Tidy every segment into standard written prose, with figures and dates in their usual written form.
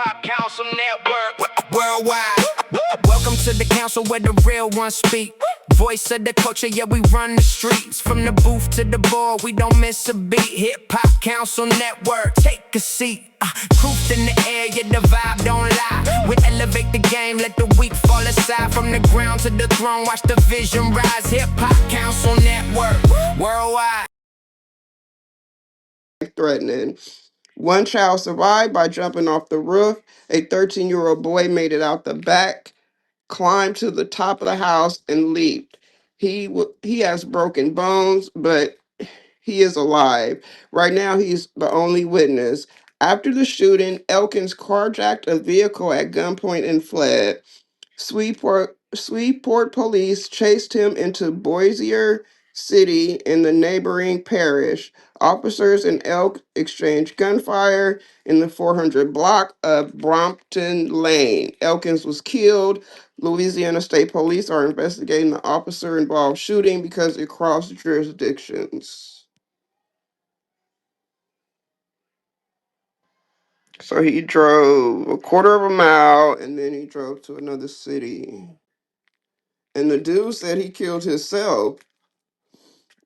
Hop Council Network worldwide. Welcome to the council where the real ones speak. Voice of the culture, yeah, we run the streets. From the booth to the board, we don't miss a beat. Hip Hop Council Network, take a seat. Truth in the air, yeah, the vibe don't lie. We elevate the game, let the weak fall aside. From the ground to the throne, watch the vision rise. Hip Hop Council Network worldwide. Threatening. One child survived by jumping off the roof. A 13-year-old boy made it out the back, climbed to the top of the house, and leaped. He has broken bones, but he is alive. Right now, he's the only witness. After the shooting, Elkins carjacked a vehicle at gunpoint and fled. Shreveport police chased him into Bossier City in the neighboring parish. Officers in Elk exchanged gunfire in the 400 block of Brompton Lane. Elkins was killed. Louisiana State Police are investigating the officer involved shooting because it crossed jurisdictions. So he drove a quarter of a mile and then he drove to another city. And the dude said he killed himself.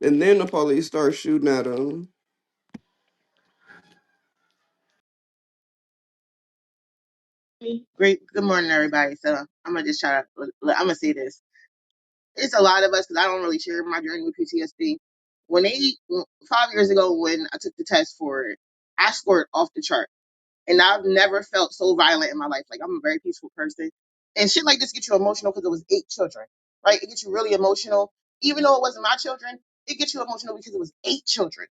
And then the police start shooting at him. Great. Good morning, everybody. So I'm gonna just try to. I'm gonna say this. It's a lot of us because I don't really share my journey with PTSD. 5 years ago, when I took the test for it, I scored off the chart. And I've never felt so violent in my life. Like, I'm a very peaceful person. And shit like this gets you emotional because it was 8 children, right? It gets you really emotional. Even though it wasn't my children, it gets you emotional because it was 8 children.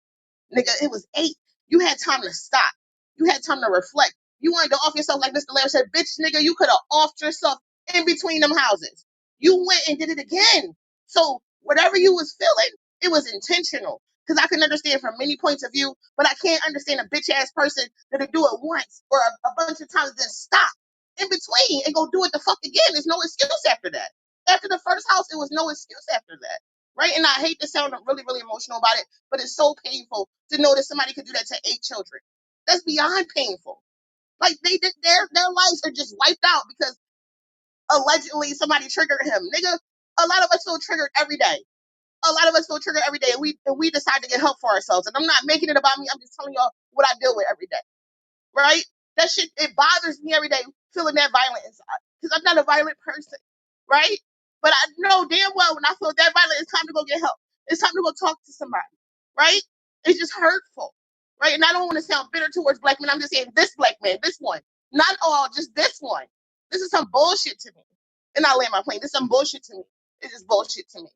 Nigga, it was 8. You had time to stop. You had time to reflect. You wanted to off yourself like Mr. Lamb said, bitch, nigga, you could have offed yourself in between them houses. You went and did it again. So whatever you was feeling, it was intentional. Because I can understand from many points of view, but I can't understand a bitch ass person that'll do it once or a bunch of times, then stop in between and go do it the fuck again. There's no excuse after that. After the first house, there was no excuse after that. Right? And I hate to sound really, really emotional about it, but it's so painful to know that somebody could do that to 8 children. That's beyond painful. Like their lives are just wiped out because allegedly somebody triggered him. Nigga, a lot of us feel triggered every day. A lot of us feel triggered every day, and we decide to get help for ourselves. And I'm not making it about me. I'm just telling y'all what I deal with every day. Right? That shit, it bothers me every day feeling that violent inside. Because I'm not a violent person. Right? But I know damn well when I feel that violent, it's time to go get help. It's time to go talk to somebody. Right? It's just hurtful. Right? And I don't want to sound bitter towards black men. I'm just saying this black man, this one. Not all, just this one. This is some bullshit to me. And I land my plane. This is some bullshit to me. It's just bullshit to me.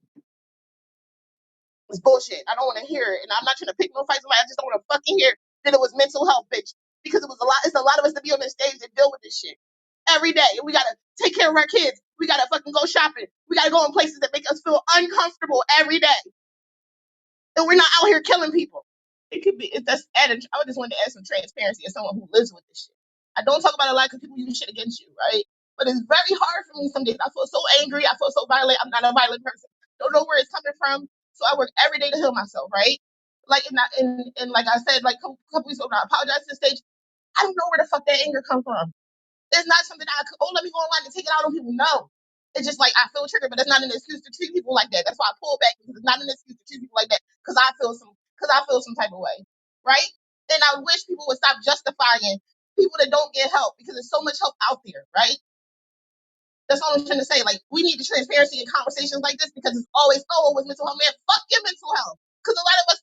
It's bullshit. I don't want to hear it. And I'm not trying to pick no fights. I just don't want to fucking hear that it was mental health, bitch. Because it was a lot. It's a lot of us to be on this stage that deal with this shit every day. And we gotta take care of our kids. We gotta fucking go shopping. We gotta go in places that make us feel uncomfortable every day. And we're not out here killing people. It could be. That's added. I just wanted to add some transparency as someone who lives with this shit. I don't talk about it a lot because people use shit against you, right? But it's very hard for me some days. I feel so angry. I feel so violent. I'm not a violent person. Don't know where it's coming from. So I work every day to heal myself, right? Like and like I said, like a couple weeks ago, when I apologized to the stage. I don't know where the fuck that anger come from. It's not something I could. Oh, let me go online and take it out on people. No, it's just like I feel triggered, but it's not an excuse to treat people like that. That's why I pull back because it's not an excuse to treat people like that because I feel some type of way, right? And I wish people would stop justifying people that don't get help because there's so much help out there, right? That's all I'm trying to say. Like, we need the transparency in conversations like this because it's always, oh, it was mental health. Man, fuck your mental health. Because a lot of us,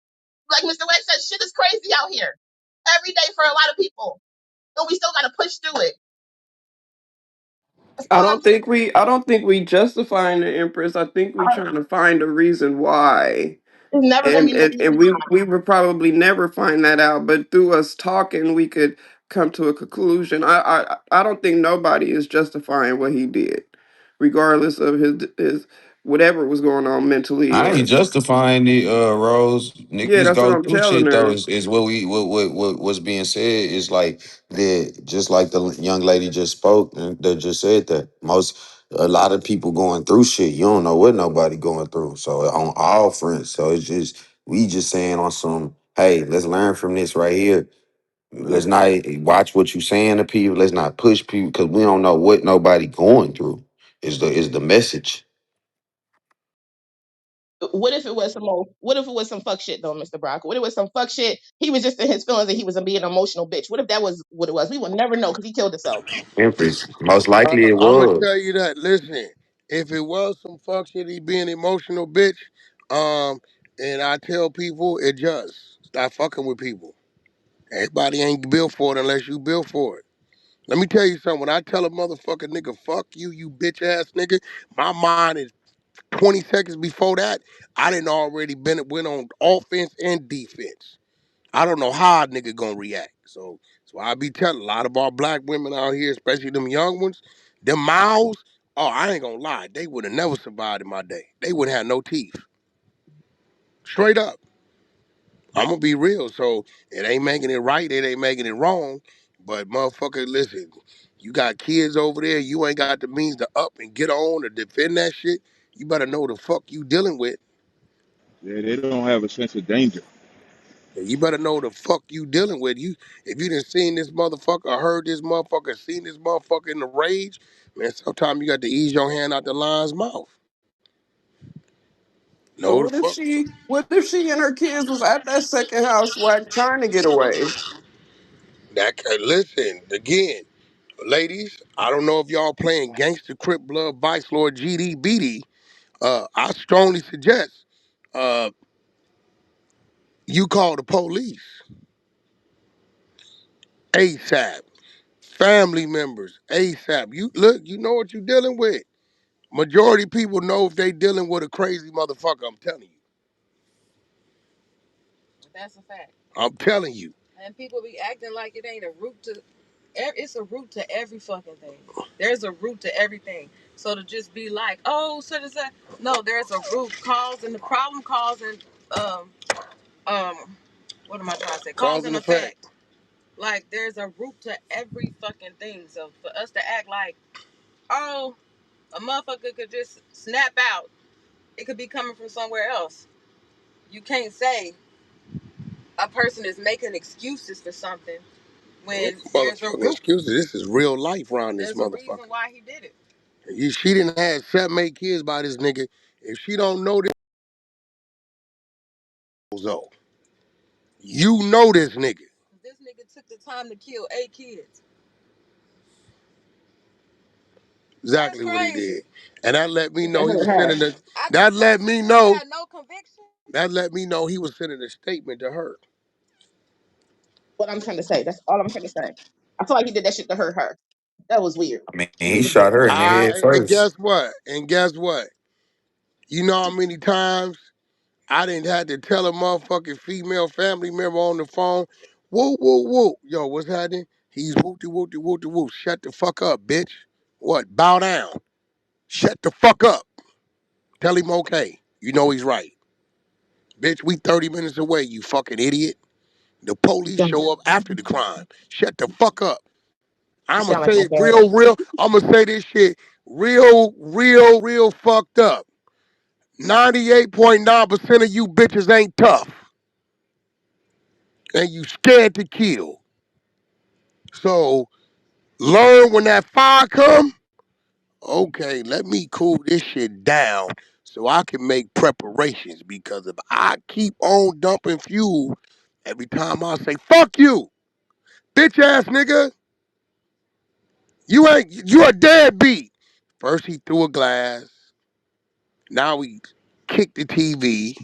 like Mr. Wade said, shit is crazy out here every day for a lot of people. And we still got to push through it. That's all I'm saying. I don't think we justifying the Empress. I think we trying to find a reason why. There's never going to be no And reason. we would probably never find that out, but through us talking we could come to a conclusion. I don't think nobody is justifying what he did, regardless of his whatever was going on mentally I or ain't justifying it, Rose. yeah, Niggas that's what go I'm through telling shit though. her. Is what what's being said is like that. Just like the young lady just spoke and that just said that a lot of people going through shit. You don't know what nobody going through. So on all fronts. So it's just we just saying on some. Hey, let's learn from this right here. Let's not watch what you saying to people. Let's not push people because we don't know what nobody going through. Is the message. What if it was some what if it was some fuck shit though, Mr. Brock? What if it was some fuck shit? He was just in his feelings and he was being an emotional bitch. What if that was what it was? We would never know because he killed himself. Memphis. Most likely it I'm gonna was. tell you that. Listen, if it was some fuck shit, he being emotional, bitch. Um, and I tell people, it just stop fucking with people. Everybody ain't built for it unless you built for it. Let me tell you something. When I tell a motherfucker nigga, fuck you, you bitch ass nigga, my mind is 20 seconds before that. I didn't already went on offense and defense. I don't know how a nigga gonna react. So I be telling a lot of our black women out here, especially them young ones, them mouths, oh, I ain't gonna lie, they would have never survived in my day. They wouldn't have no teeth. Straight up. I'm gonna be real. So it ain't making it right, it ain't making it wrong. But motherfucker, listen, you got kids over there, you ain't got the means to up and get on or defend that shit. You better know the fuck you dealing with. Yeah, they don't have a sense of danger. You better know the fuck you dealing with. You if you done seen this motherfucker, heard this motherfucker, seen this motherfucker in the rage, man, sometimes you got to ease your hand out the lion's mouth. But Know the fuck. what if she and her kids was at that second house, Wack, trying to get away? Listen, again, ladies, I don't know if y'all playing Gangster Crip Blood Vice Lord GD BD. I strongly suggest uh you call the police ASAP. Family members ASAP. You look, you know what you dealing with. Majority people know if they dealing with a crazy motherfucker. I'm telling you. That's a fact. I'm telling you. And people be acting like it ain't a root to. It's a root to every fucking thing. There's a root to everything. So to just be like, oh, so does that? No, there's a root cause and the problem causing. Um, um, what am I trying to say? Cause and effect. Like there's a root to every fucking thing. So for us to act like, oh, a motherfucker could just snap out. It could be coming from somewhere else. You can't say a person is making excuses for something when there's a root. Excuses. This is real life around this motherfucker. There's a reason why he did it. She didn't have 7, 8 kids by this nigga. If she don't know this, though, you know this nigga. This nigga took the time to kill 8 kids. Exactly what he did, and that let me know he was sending a. That let me know. No conviction. That let me know he was sending a statement to her. What I'm trying to say. That's all I'm trying to say. I feel like he did that shit to hurt her. That was weird. I mean, he shot her in the head And first. guess what? And guess what? You know how many times I didn't have to tell a motherfucking female family member on the phone, whoa, whoa, whoa. Yo, what's happening? He's whoopty, whoopty, whoopty, whoop. Shut the fuck up, bitch. What? Bow down. Shut the fuck up. Tell him okay. You know he's right. Bitch, we 30 minutes away, you fucking idiot. The police You show up after the crime. Shut the fuck up. I'ma sound like say my it dad. real. I'ma say this shit real fucked up. 98.9% of you bitches ain't tough. And you scared to kill. So learn when that fire come, okay, let me cool this shit down so I can make preparations. Because if I keep on dumping fuel every time I say, fuck you, bitch ass nigga, you a deadbeat. First he threw a glass, now he kicked the TV,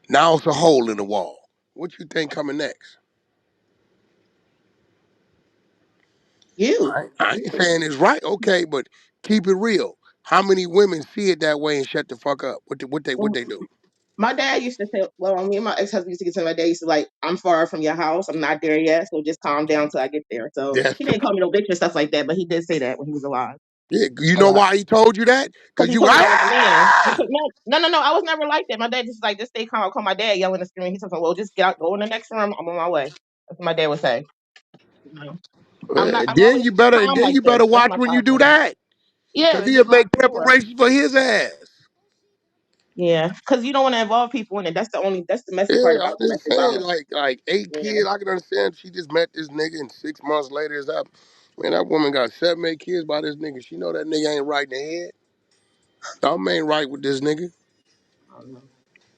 now it's a hole in the wall. What you think coming next? You. I ain't saying it's right, okay, but keep it real. How many women see it that way and shut the fuck up? What they do? My dad used to say, well, me and my ex-husband used to get to my dad used to like, I'm far from your house. I'm not there yet. So just calm down till I get there. So That's he didn't call me no bitch or stuff like that, but he did say that when he was alive. yeah. You A know lot. why he told you that? Because Cause he you told me I was a man. No. I was never like that. My dad just like, just stay calm. I'll call my dad yelling and screaming. He said, well, just get out, go in the next room. I'm on my way. That's what my dad would say. You know, I'm then always you better calm then like you this. better That's watch my when you calm do thing. that. Cause Yeah, just he'll lock make the door. preparations for his ass. Yeah, because you don't want to involve people in it. That's the messy part Yeah, I'm about just domestic saying, violence. like 8 kids. I can understand if she just met this nigga and 6 months later is up. Man, that woman got 7, 8 kids by this nigga. She know that nigga ain't right in the head. Something ain't right with this nigga. I don't know.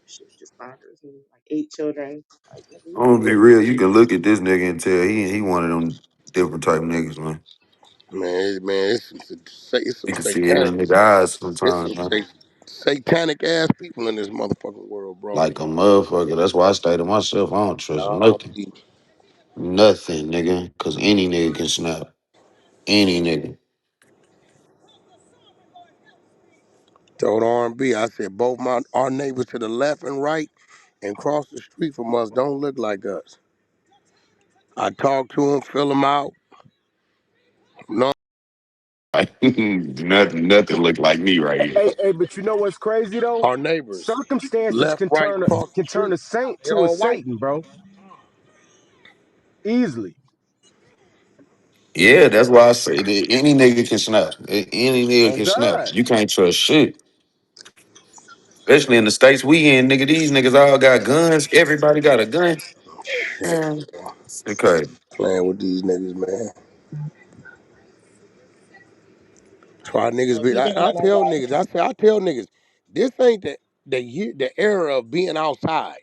Shit just bothers me. Like 8 children. Like, nigga, I'm you gonna be good. real. You can look at this nigga and tell he one of them different type niggas, man. Man, it's some You can see it in a satanic, nigga eyes it's sometimes, some man. satanic ass people in this motherfucking world, bro. Like a motherfucker. That's why I stay to myself. I don't trust Nah, nothing. B. Nothing, nigga. Cause any nigga can snap. Any nigga. Told R&B, I said both our neighbors to the left and right and across the street from us don't look like us. I talked to them, fill them out. No, Like, nothing look like me right here. Hey, but you know what's crazy though? our neighbors, Circumstances left, right, across the can turn street, a saint they to a all white. Satan, bro. Easily. Yeah, that's why I say that any nigga can snap. Any nigga On can snap. God. You can't trust shit. Especially in the states we in, nigga. These niggas all got guns. Everybody got a gun. Man, okay. Playing with these niggas, man. Try niggas If be. he I, didn't I tell unalive niggas. I tell niggas, this ain't the era of being outside.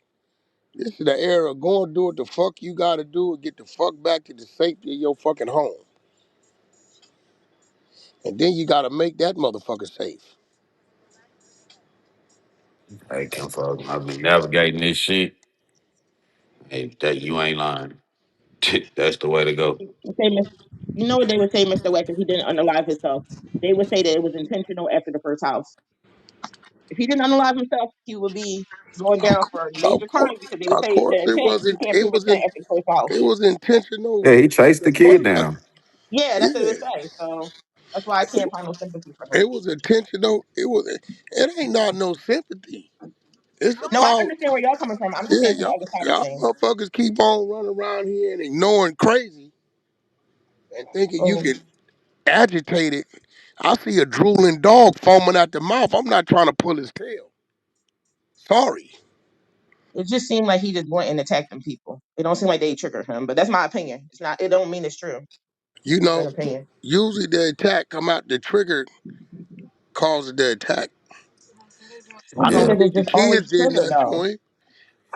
This is the era of going do what the fuck you gotta do and get the fuck back to the safety of your fucking home. And then you gotta make that motherfucker safe. Hey, Kim Falk, I've been navigating this shit. Hey, that you ain't lying. That's the way to go. say, you know what they would say, Mr. Wack, if he didn't unalive himself? They would say that it was intentional after the first house. If he didn't unalive himself, he would be going down for Of major course, crimes because they would say the it intent, you wasn't. can't prove intent after the first house. It was intentional Yeah, he chased the kid murder. down. Yeah, that's what it Yeah, would say. So that's why I can't find no sympathy for him. it was intentional. It was. It ain't not no sympathy. It's No, I about understand where y'all coming from. I'm just yeah, saying from the other side of y'all things. motherfuckers keep on running around here and ignoring crazy and thinking you Um, can agitate it. I see a drooling dog foaming at the mouth. I'm not trying to pull his tail. Sorry. it just seemed like he just went and attacked them people. It don't seem like they triggered him, but that's my opinion. It's not. It don't mean it's true. You It's an know, opinion. usually the attack come out, the trigger causes the attack. I Some don't Yeah. niggas is believe the just always kids did triggered nothing to though. him.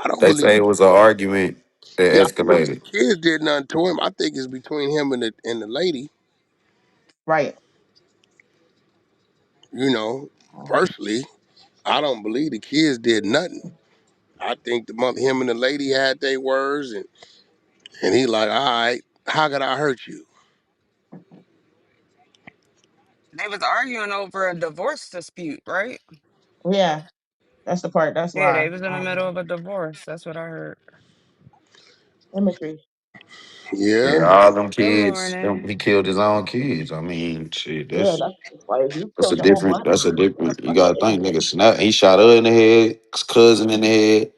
I don't They say believe. it was an argument that Yeah, I don't believe the escalated. kids did nothing to him. I think it's between him and the lady. Right. You know, personally, I don't believe the kids did nothing. I think him and the lady had their words, and he like, all right, how could I hurt you? They was arguing over a divorce dispute, right? Yeah. That's the part. That's Yeah, why. they was in the middle of a divorce. That's what I heard. Imagery. Yeah, Yeah, all them Good kids, he morning. killed his own kids. I mean, shit, Yeah, that's like you that's a killed your whole different, that's a bloodline. different, you That's so gotta think, ignorant. nigga, snap. He shot her in the head, his cousin in the head.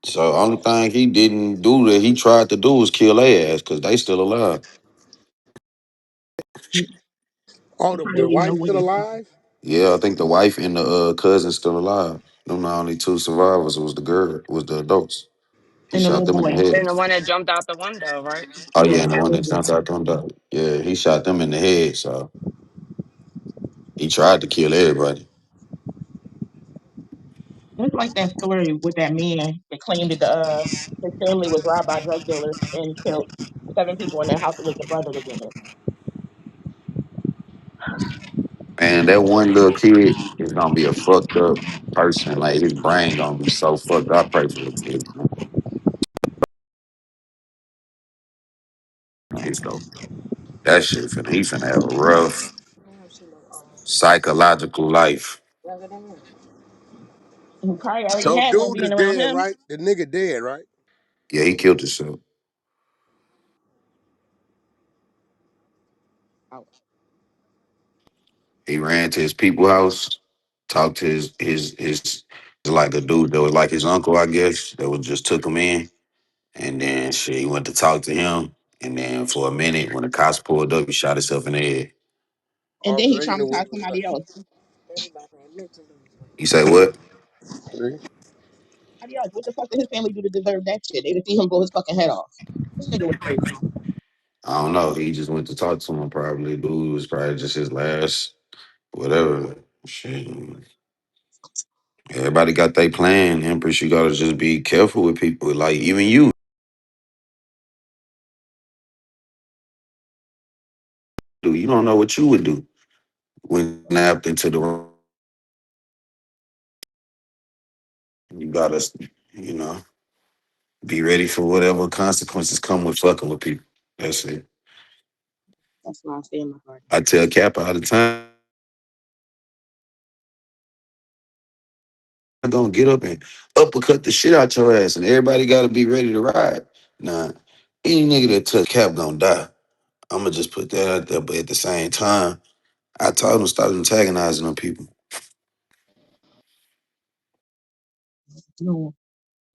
So only thing he didn't do that he tried to do was kill their ass because they still alive. oh, He the probably didn't know wife's what still he alive. Yeah, I think the wife and the cousin still alive. Them the only two survivors was the girl, was the adults. He and the shot little them in boy. the head. And the one that jumped out the window, right? Oh yeah, Yeah, and the that one little that boy. jumped out them dog. Yeah, he shot them in the head. So he tried to kill everybody. It's like that story with that man that claimed that his family was robbed by drug dealers and killed 7 people in their house. It was the brother that did it. And that one little kid is gonna be a fucked up person. Like his brain gonna be so fucked up. I pray for the kid. Man. He's go. That shit finna he finna have a rough psychological life. He probably already So had one dude is being around dead, him. right? The nigga dead, right? Yeah, he killed himself. He ran to his people house, talked to his like a dude that was like his uncle, I guess, that was just took him in. And then shit, he went to talk to him. And then for a minute, when the cops pulled up, he shot himself in the head. And Oh, then so he they knew what traumatized it was like. somebody else. You say what? See? Adios. What the fuck did his family do to deserve that shit? They didn't see him blow his fucking head off. This nigga was crazy. I don't know. He just went to talk to him. Probably, dude was probably just his last whatever. Shit. Everybody got their plan, Empress. You gotta just be careful with people. Like even you, do you don't know what you would do when snapped into the room. You gotta, you know, be ready for whatever consequences come with fucking with people. That's it. That's why I stay in my garden. I tell Cap all the time, I'm gonna get up and uppercut the shit out your ass, and everybody gotta be ready to ride. Nah, any nigga that touch Cap gonna die. I'm gonna just put that out there, but at the same time, I told him stop antagonizing them people. No.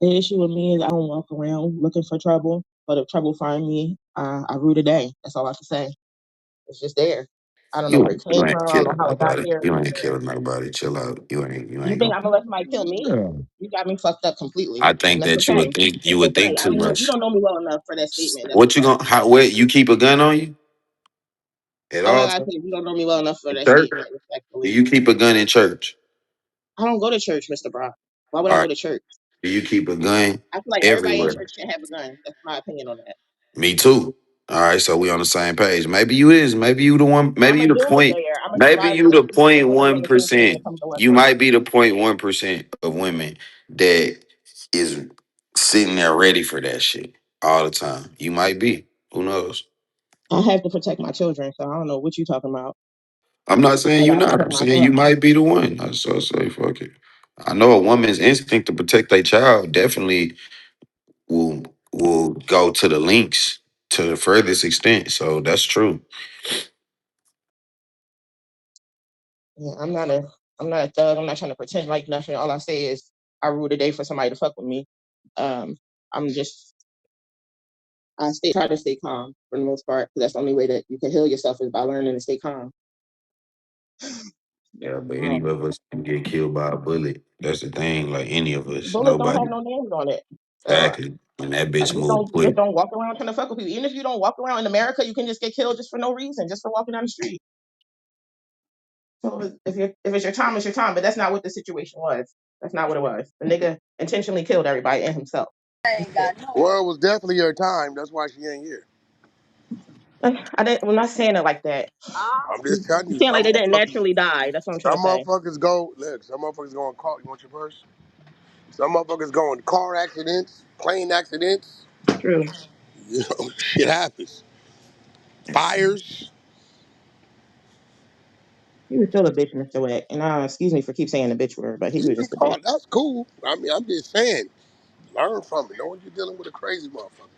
The issue with me is I don't walk around looking for trouble, but if trouble find me, I rue the day. That's all I can say. It's just there. I don't know You where it ain't, you came ain't from. I don't know killing how it got nobody. here. You ain't killing nobody. Chill out. You You ain't think gonna. I'm gonna let somebody kill me? Yeah. You got me fucked up completely, I and think that's that you okay. would think you It's would okay. think I too don't know. You much. don't know me well enough for that statement. That's What you okay. gonna? How? Where you keep a gun on you at All I all gotta say is you don't know me well enough for in that church? statement. Do Respectfully, you keep a gun in church? I don't go to church, Mr. Brock. Why would All I right. go to church? Do you keep a gun I feel like everybody in everywhere? church should have a gun. That's my opinion on that. Me too. All right, so we on the same page. Maybe you is. Maybe you the one. Maybe I'm a you the point. doomsayer. I'm a Maybe you survivalist. the We both point gonna be on one the same page when it percent. comes to You weapons. might be the 0.1% of women that is sitting there ready for that shit all the time. You might be. Who knows? I have to protect my children, so I don't know what you're talking about. I'm not saying I you gotta not. protect I'm saying you myself. might be the one. I so say fuck it. I know a woman's instinct to protect their child definitely will go to the links to the furthest extent. So that's true. Yeah, I'm not a thug. I'm not trying to pretend like nothing. All I say is I rule the day for somebody to fuck with me. Um, I'm just try to stay calm for the most part because that's the only way that you can heal yourself is by learning to stay calm. Yeah, but any Um, of us can get killed by a bullet. That's the thing. Like any of us, bullets don't have nobody no names on it. So exactly. And that I bitch just moved don't just quick. don't walk around trying to fuck with people. Even if you don't walk around in America, you can just get killed just for no reason, just for walking down the street. So if it's your time, it's your time. But that's not what the situation was. That's not what it was. The nigga intentionally killed everybody and himself. That's it. Well, it was definitely her time. That's why she ain't here. I didn't. I'm not saying it like that. I'm You're just telling you, saying like some they didn't motherfuckers, naturally die. That's what I'm trying to some say. motherfuckers go, look, some motherfuckers go in car, you want your purse? Some motherfuckers go in car accidents, plane accidents, True. you know, shit happens. Fires. He was still a bitch, Mr. Wack. And excuse me for keep saying the bitch word, but he You was can just a bitch. call it, that's cool. I mean, I'm just saying, learn from it. Know when you're dealing with a crazy motherfucker.